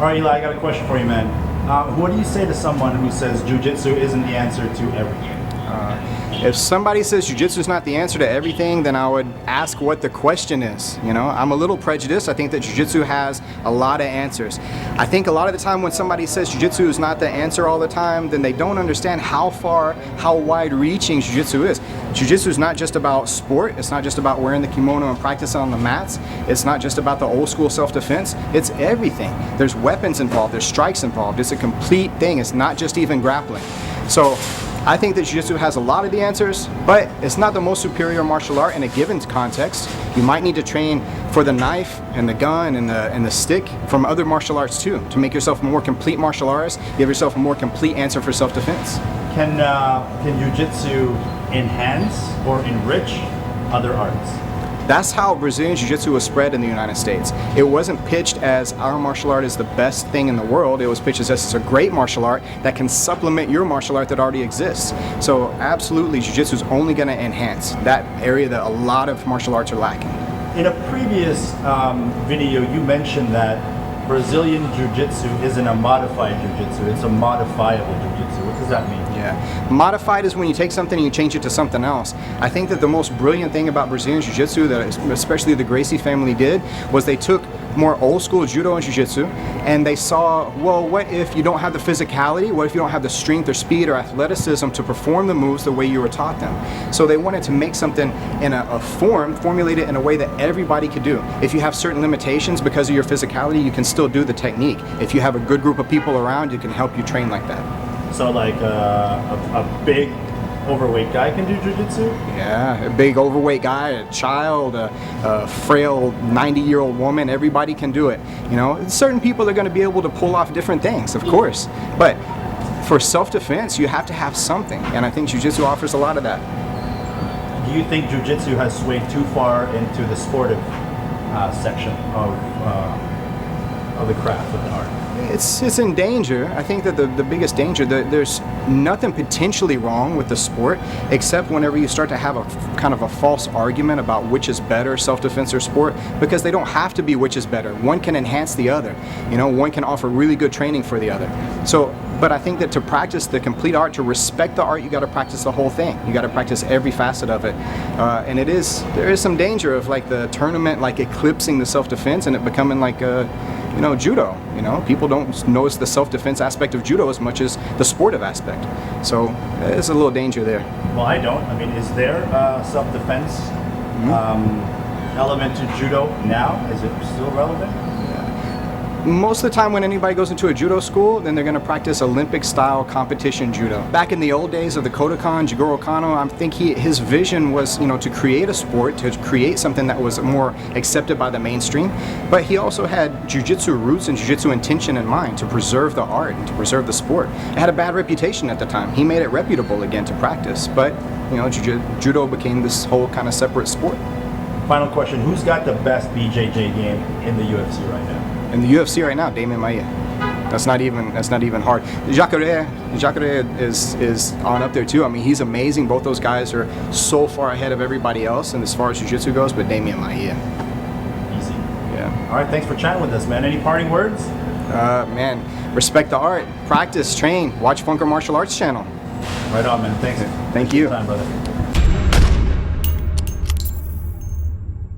All right, Eli, I got a question for you, man. What do you say to someone who says Jiu-Jitsu isn't the answer to everything? If somebody says Jiu-Jitsu is not the answer to everything, then I would ask what the question is. You know, I'm a little prejudiced. I think that Jiu-Jitsu has a lot of answers. I think a lot of the time when somebody says Jiu-Jitsu is not the answer all the time, then they don't understand how wide-reaching Jiu-Jitsu is. Jiu-Jitsu is not just about sport. It's not just about wearing the kimono and practicing on the mats. It's not just about the old school self-defense. It's everything. There's weapons involved. There's strikes involved. It's a complete thing. It's not just even grappling. So I think that Jiu-Jitsu has a lot of the answers, but it's not the most superior martial art in a given context. You might need to train for the knife and the gun and the stick from other martial arts too, to make yourself a more complete martial artist, give yourself a more complete answer for self-defense. Can Jiu-Jitsu enhance or enrich other arts? That's how Brazilian Jiu-Jitsu was spread in the United States. It wasn't pitched as our martial art is the best thing in the world. It was pitched as it's a great martial art that can supplement your martial art that already exists. So absolutely, Jiu-Jitsu is only going to enhance that area that a lot of martial arts are lacking. In a previous video, you mentioned that Brazilian Jiu-Jitsu isn't a modified Jiu-Jitsu, it's a modifiable Jiu-Jitsu. What does that mean? Yeah. Modified is when you take something and you change it to something else. I think that the most brilliant thing about Brazilian Jiu-Jitsu that especially the Gracie family did was they took more old school judo and jiu-jitsu and they saw, well, what if you don't have the physicality? What if you don't have the strength or speed or athleticism to perform the moves the way you were taught them? So they wanted to make something in a formulate it in a way that everybody could do. If you have certain limitations because of your physicality, you can still do the technique. If you have a good group of people around, it can help you train like that. So like a big overweight guy can do jiu-jitsu? Yeah, a big overweight guy, a child, a frail 90-year-old woman, everybody can do it. You know, certain people are going to be able to pull off different things, of course. But for self-defense, you have to have something, and I think jiu-jitsu offers a lot of that. Do you think jiu-jitsu has swayed too far into the sportive section of the craft, of the art? It's in danger. I think that the biggest danger, there's nothing potentially wrong with the sport, except whenever you start to have a kind of a false argument about which is better, self-defense or sport, because they don't have to be which is better. One can enhance the other. You know, one can offer really good training for the other. So, but I think that to practice the complete art, to respect the art, you got to practice the whole thing. You got to practice every facet of it. And there is some danger of like the tournament like eclipsing the self-defense and it becoming like a, you know, judo. You know, people don't notice the self-defense aspect of judo as much as the sportive aspect. So there's a little danger there. Well, I don't. I mean, is there a self-defense element to judo now? Is it still relevant? Most of the time when anybody goes into a judo school, then they're going to practice Olympic-style competition judo. Back in the old days of the Kodokan, Jigoro Kano, I think his vision was, you know, to create a sport, to create something that was more accepted by the mainstream. But he also had jiu-jitsu roots and jiu-jitsu intention in mind, to preserve the art and to preserve the sport. It had a bad reputation at the time. He made it reputable again to practice. But, you know, judo became this whole kind of separate sport. Final question, who's got the best BJJ game in the UFC right now? In the UFC right now, Damian Maia. That's not even hard. Jacare is on up there too. I mean, he's amazing. Both those guys are so far ahead of everybody else, and as far as jiu-jitsu goes, but Damian Maia. Easy. Yeah. All right, thanks for chatting with us, man. Any parting words? Man, respect the art, practice, train, watch Funker Martial Arts channel. Right on, man. Thanks. Thank you. Time, brother.